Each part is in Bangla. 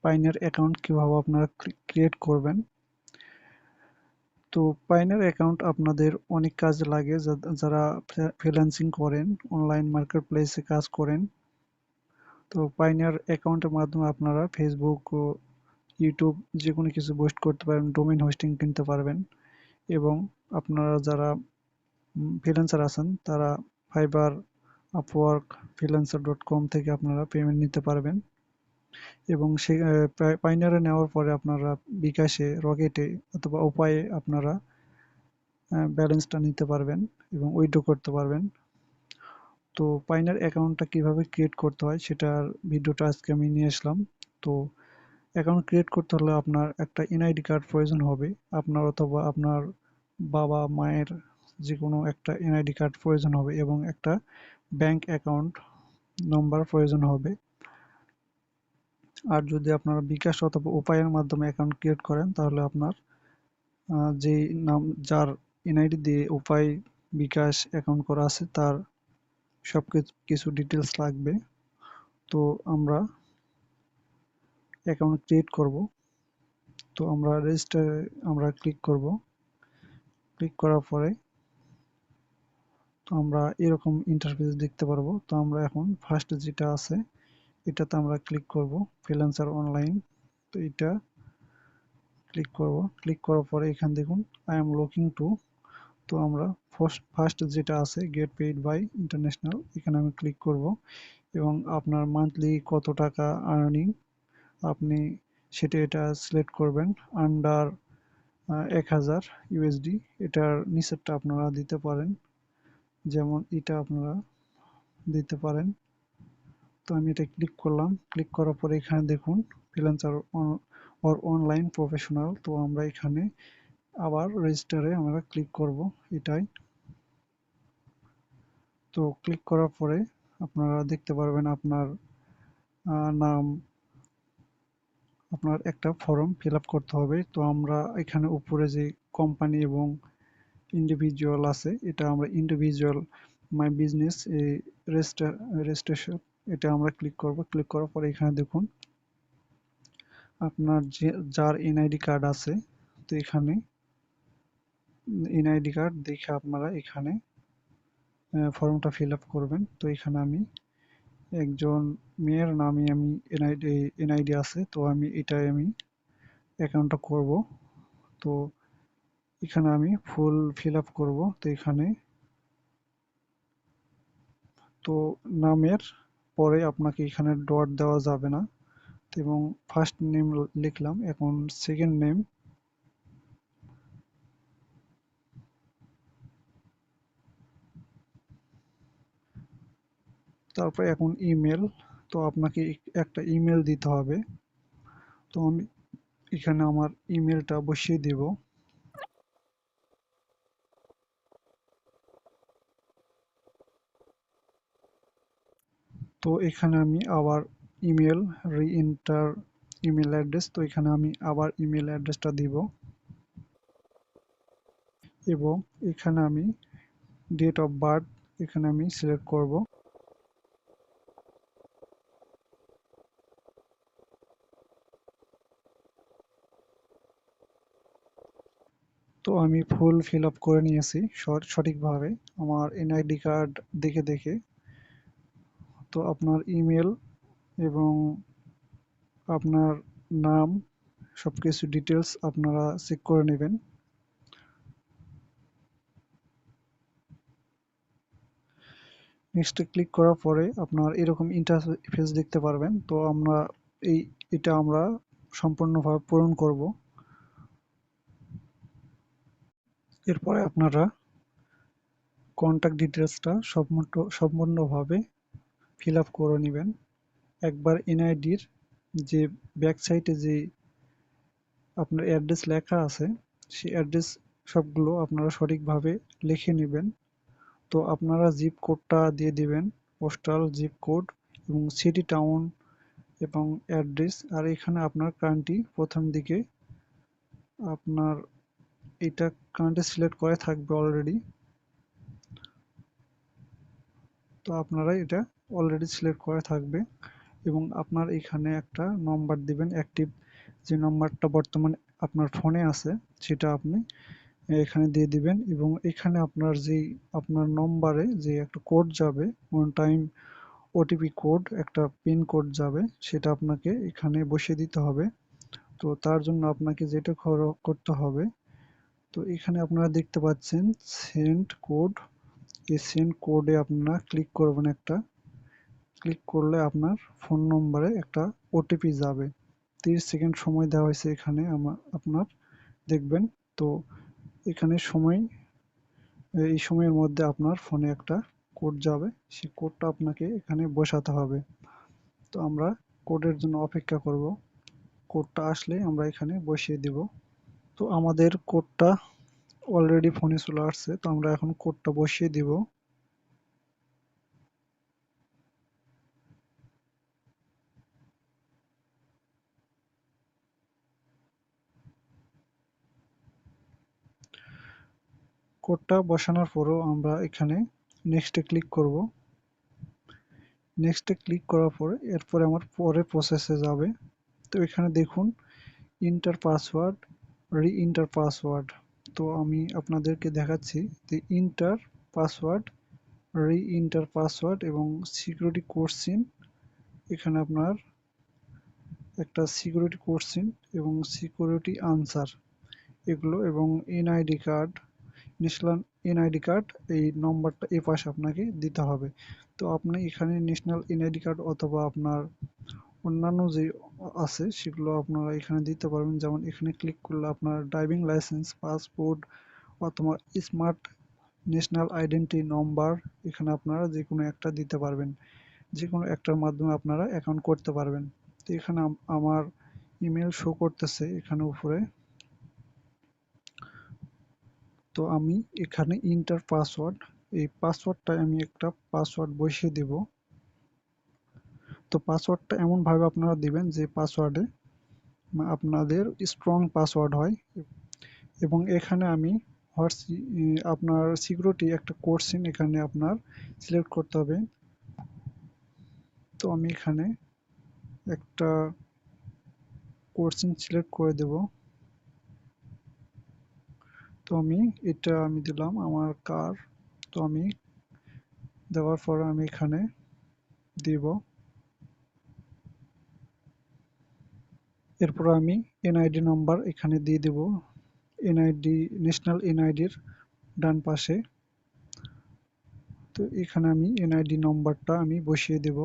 পাইনিয়ার অ্যাকাউন্ট কিভাবে আপনারা ক্রিয়েট করবেন। তো পাইনিয়ার অ্যাকাউন্ট আপনাদের অনেক কাজে লাগে, যারা ফ্রিল্যান্সিং করেন, অনলাইন মার্কেট প্লেসে কাজ করেন। তো পাইনিয়ার অ্যাকাউন্টের মাধ্যমে আপনারা ফেসবুক ও ইউটিউব যে কোনো কিছু পোস্ট করতে পারবেন, ডোমেইন হোস্টিং কিনতে পারবেন, এবং আপনারা যারা ফ্রিল্যান্সার আছেন তারা ফাইবার, আপওয়ার্ক, freelancer.com থেকে আপনারা পেমেন্ট নিতে পারবেন। এবং সেই পাইনিয়ারে নেওয়ার পরে আপনারা বিকাশে, রকেটে অথবা উপায়ে আপনারা ব্যালেন্সটা নিতে পারবেন এবং উইথড্র করতে পারবেন। তো পাইনিয়ার অ্যাকাউন্টটা কিভাবে ক্রিয়েট করতে হয় সেটার ভিডিওটা আজকে আমি নিয়ে আসলাম। তো অ্যাকাউন্ট ক্রিয়েট করতে হলে আপনার একটা এনআইডি কার্ড প্রয়োজন হবে, আপনার অথবা আপনার বাবা মায়ের যে কোনো একটা এনআইডি কার্ড প্রয়োজন হবে, এবং একটা ব্যাংক অ্যাকাউন্ট নম্বর প্রয়োজন হবে। আর যদি আপনারা বিকাশ অথবা উপায়ের মাধ্যমে অ্যাকাউন্ট ক্রিয়েট করেন তাহলে আপনার যেই নাম, যার এনআইডি দিয়ে উপায়, বিকাশ অ্যাকাউন্ট করা আছে তার সব কিছু ডিটেলস লাগবে। তো আমরা অ্যাকাউন্ট ক্রিয়েট করব। তো আমরা রেজিস্টারে আমরা ক্লিক করব। ক্লিক করার পরে তো আমরা এরকম ইন্টারফেস দেখতে পারবো। তো আমরা এখন ফার্স্ট যেটা আছে এটাতে আমরা ক্লিক করব, ফ্রিল্যান্সার অনলাইন। তো এটা ক্লিক করব। ক্লিক করার পরে এখানে দেখুন আই এম লুকিং টু। তো আমরা ফার্স্ট যেটা আছে গেট পেইড বাই ইন্টারন্যাশনাল, এখানে আমি ক্লিক করব, এবং আপনার মান্থলি কত টাকা আর্নিং আপনি সেটা এটা সিলেক্ট করবেন। আন্ডার 1000 ইউএসডি, এটার নিচেরটা আপনারা দিতে পারেন, যেমন এটা আপনারা দিতে পারেন। তো আমি এটা ক্লিক করলাম। ক্লিক করার পরে এখানে দেখুন ফ্রিল্যান্সার অর অনলাইন প্রফেশনাল। তো আমরা এখানে আবার রেজিস্টারে আমরা ক্লিক করব এটাই। তো ক্লিক করার পরে আপনারা দেখতে পারবেন আপনার নাম, আপনার একটা ফর্ম ফিল আপ করতে হবে। তো আমরা এখানে উপরে যে কোম্পানি এবং ইন্ডিভিজুয়াল আছে, এটা আমরা ইন্ডিভিজুয়াল মাই বিজনেস এই রেজিস্ট্রেশন, এটা আমরা ক্লিক করব। ক্লিক করার পরে এখানে দেখুন আপনার যার এনআইডি কার্ড আছে, তো এখানে এনআইডি কার্ড দেখে আপনারা এখানে ফর্মটা ফিল আপ করবেন। তো এখানে আমি একজন মেয়ের নামে আমি এনআইডি আছে, তো আমি এটাই আমি অ্যাকাউন্টটা করব। তো এখানে আমি ফুল ফিল আপ করব। তো এখানে তো নামের পরে আপনাকে এখানে ডট দেওয়া যাবে না, এবং ফার্স্ট নেম লিখলাম। এখন সেকেন্ড নেম, তারপর এখন ইমেল। তো আপনাকে একটা ইমেল দিতে হবে। তো আমি এখানে আমার ইমেলটা বসিয়ে দেব। তো এখানে আমি আবার ইমেল রি এন্টার ইমেল অ্যাড্রেস। তো এখানে আমি আবার ইমেল অ্যাড্রেসটা দিব, এবং এখানে আমি ডেট অফ বার্থ এখানে আমি সিলেক্ট করব। তো আমি ফুল ফিল আপ করে নিয়েছি সঠিকভাবে আমার এনআইডি কার্ড দেখে দেখে। তো আপনার ইমেল এবং আপনার নাম সবকিছু ডিটেলস আপনারা চেক করে নেবেন। নেক্সটে ক্লিক করার পরে আপনার এরকম ইন্টারফেস দেখতে পারবেন। তো আমরা এটা আমরা সম্পূর্ণভাবে পূরণ করব। এরপরে আপনারা কন্ট্যাক্ট ডিটেলসটা সম্পূর্ণভাবে ফিল আপ করে নেবেন। একবার এনআইডির যে ব্যাক সাইডে যে আপনার অ্যাড্রেস লেখা আছে, সেই অ্যাড্রেস সবগুলো আপনারা সঠিকভাবে লিখে নেবেন। তো আপনারা জিপ কোডটা দিয়ে দিবেন, পোস্টাল জিপ কোড এবং সিটি, টাউন এবং অ্যাড্রেস। আর এখানে আপনার কান্ট্রি প্রথম দিকে আপনার এটা কান্ট্রি সিলেক্ট করে থাকবে অলরেডি। তো আপনারা এটা অলরেডি সিলেক্ট করা থাকবে। এবং আপনার এখানে একটা নম্বর দিবেন, অ্যাক্টিভ যে নম্বরটা বর্তমানে আপনার ফোনে আছে সেটা আপনি এখানে দিয়ে দিবেন। এবং এখানে আপনার নম্বরে যে একটা কোড যাবে, ওয়ান টাইম ওটিপি কোড, একটা পিন কোড যাবে, সেটা আপনাকে এখানে বসিয়ে দিতে হবে। তো তার জন্য আপনাকে যেটা করতে হবে, তো এখানে আপনারা দেখতে পাচ্ছেন সেন্ড কোড। এই সেন্ড কোডে আপনারা ক্লিক করবেন। একটা ক্লিক করলে আপনার ফোন নম্বরে একটা ওটিপি যাবে। 30 সেকেন্ড সময় দেওয়া হয়েছে এখানে আপনার দেখবেন। তো এখানে এই সময়ের মধ্যে আপনার ফোনে একটা কোড যাবে, সেই কোডটা আপনাকে এখানে বসাতে হবে। তো আমরা কোডের জন্য অপেক্ষা করব। কোডটা আসলে আমরা এখানে বসিয়ে দিব। তো আমাদের কোডটা অলরেডি ফোনে চলে আসছে, তো আমরা এখন কোডটা বসিয়ে দিব। কোডটা বসানোর পরও আমরা এখানে নেক্সটে ক্লিক করব। নেক্সটে ক্লিক করার পরে এরপরে আমার পরের প্রসেসে যাবে। তো এখানে দেখুন ইন্টার পাসওয়ার্ড, রি ইন্টার পাসওয়ার্ড। তো আমি আপনাদেরকে দেখাচ্ছি যে ইন্টার পাসওয়ার্ড, রি ইন্টার পাসওয়ার্ড এবং সিকিউরিটি কোশ্চেন। এখানে আপনার একটা সিকিউরিটি কোশ্চেন এবং সিকিউরিটি আনসার এগুলো, এবং NID card, national NID card, এই নম্বরটা এই পাশে আপনাকে দিতে হবে। তো আপনি এখানে ন্যাশনাল এনআইডি কার্ড অথবা আপনার অন্যান্য যে আছে সেগুলো আপনারা এখানে দিতে পারবেন। যেমন এখানে ক্লিক করলে আপনার ড্রাইভিং লাইসেন্স, পাসপোর্ট অথবা স্মার্ট ন্যাশনাল আইডেন্টি নম্বর, এখানে আপনারা যে কোনো একটা দিতে পারবেন। যে কোনো একটার মাধ্যমে আপনারা অ্যাকাউন্ট করতে পারবেন। তো এখানে আমার ইমেল শো করতেছে এখানে উপরে। তো আমি এখানে ইন্টার পাসওয়ার্ড, এই পাসওয়ার্ডটায় আমি একটা পাসওয়ার্ড বসিয়ে দেব। তো পাসওয়ার্ডটা এমনভাবে আপনারা দিবেন যে পাসওয়ার্ডে আপনাদের স্ট্রং পাসওয়ার্ড হয়। এবং এখানে আমি আপনার সিকিউরিটি একটা কোশ্চেন এখানে আপনার সিলেক্ট করতে হবে। তো আমি এখানে একটা কোশ্চেন সিলেক্ট করে দেব। তো আমি দিলাম আমার কার। তো আমি দেওয়ার পরে আমি এখানে দিব। এরপর আমি এনআইডি নাম্বার এখানে দিয়ে দেব, এনআইডি ন্যাশনাল এনআইডির ডান পাশে। তো এখানে আমি এনআইডি নম্বরটা আমি বসিয়ে দেব।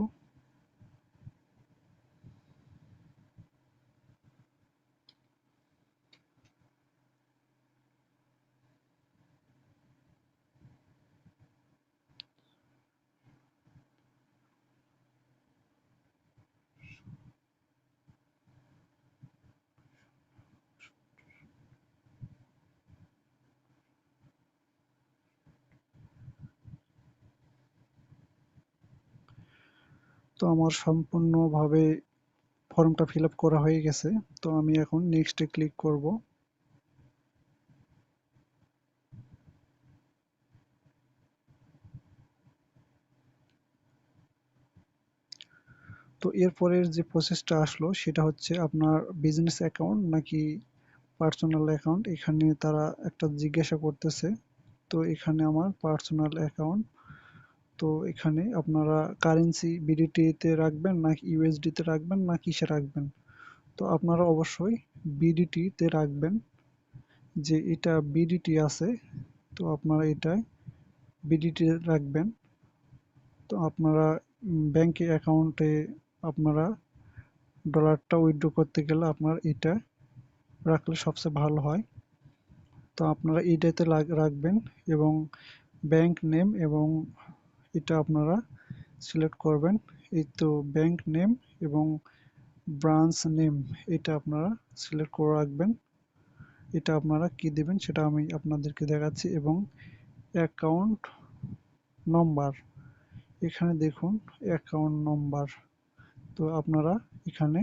তো আমার সম্পূর্ণভাবে ফর্মটা ফিল আপ করা হয়ে গেছে। তো আমি এখন নেক্সটে ক্লিক করব। তো এরপরের যে প্রসেসটা আসলো সেটা হচ্ছে আপনার বিজনেস অ্যাকাউন্ট নাকি পার্সোনাল অ্যাকাউন্ট, এখানে তারা একটা জিজ্ঞাসা করতেছে। তো এখানে আমার পার্সোনাল অ্যাকাউন্ট। তো এখানে আপনারা কারেন্সি বিডিটি তে রাখবেন নাকি ইউএসডি তে রাখবেন না কিসে রাখবেন। তো আপনারা অবশ্যই বিডিটি তে রাখবেন, যে এটা বিডিটি আছে। তো আপনারা এটাই বিডিটি রাখবেন। তো আপনারা ব্যাংকে অ্যাকাউন্টে আপনারা ডলারটা উইথড্র করতে গেলে আপনার এটা রাখলে সবচেয়ে ভালো হয়। তো আপনারা এইটাতে রাখবেন। এবং ব্যাংক নেম এবং এটা আপনারা সিলেক্ট করবেন। এই তো ব্যাংক নেম এবং ব্রাঞ্চ নেম এটা আপনারা সিলেক্ট করে রাখবেন। এটা আপনারা কি দিবেন সেটা আমি আপনাদেরকে দেখাচ্ছি। এবং অ্যাকাউন্ট নম্বর, এখানে দেখুন অ্যাকাউন্ট নম্বর। তো আপনারা এখানে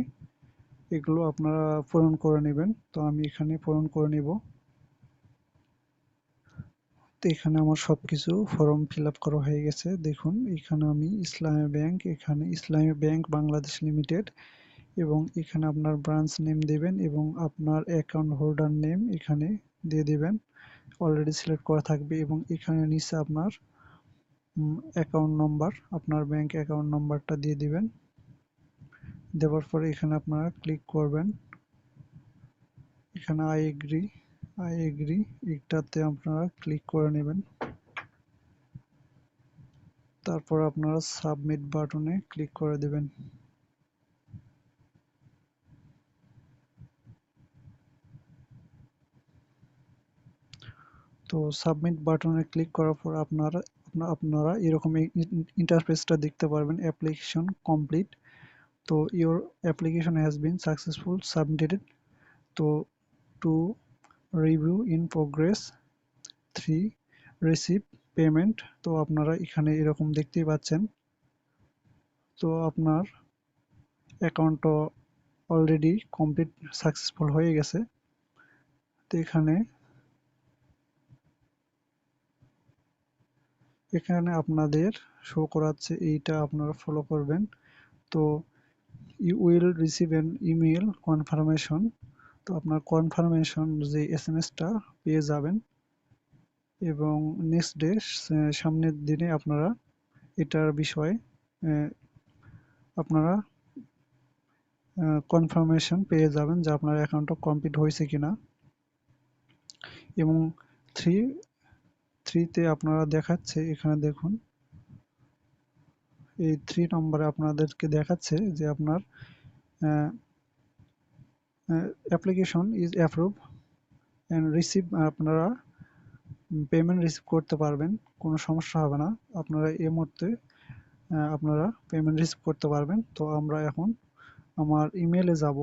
এগুলো আপনারা পূরণ করে নেবেন। তো আমি এখানে পূরণ করে নিব। তো এখানে আমার সবকিছু ফর্ম ফিল আপ করা হয়ে গেছে। দেখুন এখানে আমি ইসলামী ব্যাংক বাংলাদেশ লিমিটেড, এবং এখানে আপনার ব্রাঞ্চ নেম দেবেন এবং আপনার অ্যাকাউন্ট হোল্ডার নেম এখানে দিয়ে দিবেন, অলরেডি সিলেক্ট করা থাকবে। এবং এখানে নিচে আপনার অ্যাকাউন্ট নম্বর, আপনার ব্যাংক অ্যাকাউন্ট নম্বরটা দিয়ে দিবেন। দেওয়ার পরে এখানে আপনারা ক্লিক করবেন, এখানে আই এগ্রি এটাতে আপনারা ক্লিক করে নেবেন। তারপর আপনারা সাবমিট বাটনে ক্লিক করে দেবেন। তো সাবমিট বাটনে ক্লিক করার পর আপনারা এরকম ইন্টারফেসটা দেখতে পারবেন, অ্যাপ্লিকেশন কমপ্লিট। তো your application has been successful submitted, তো to review in progress 3 receive payment. তো আপনারা এখানে এরকম দেখতেই পাচ্ছেন। তো আপনার অ্যাকাউন্টও অলরেডি কমপ্লিট সাকসেসফুল হয়ে গেছে। তো এখানে আপনাদের শো করাচ্ছে, এইটা আপনারা ফলো করবেন। তো you will receive an email confirmation, তো আপনার কনফার্মেশন যে এসএমএসটা পেয়ে যাবেন। এবং নেক্সট ডে, সামনের দিনে আপনারা এটার বিষয়ে আপনারা কনফার্মেশন পেয়ে যাবেন যে আপনার অ্যাকাউন্টটা কমপ্লিট হয়েছে কিনা। এবং থ্রিতে আপনারা দেখাচ্ছে, এখানে দেখুন এই 3 নম্বরে আপনাদেরকে দেখাচ্ছে যে আপনার application is approve and receive, আপনারা পেমেন্ট রিসিভ করতে পারবেন, কোনো সমস্যা হবে না। আপনারা এই মুহূর্তে আপনারা পেমেন্ট রিসিভ করতে পারবেন। তো আমরা এখন আমার ইমেলে যাব।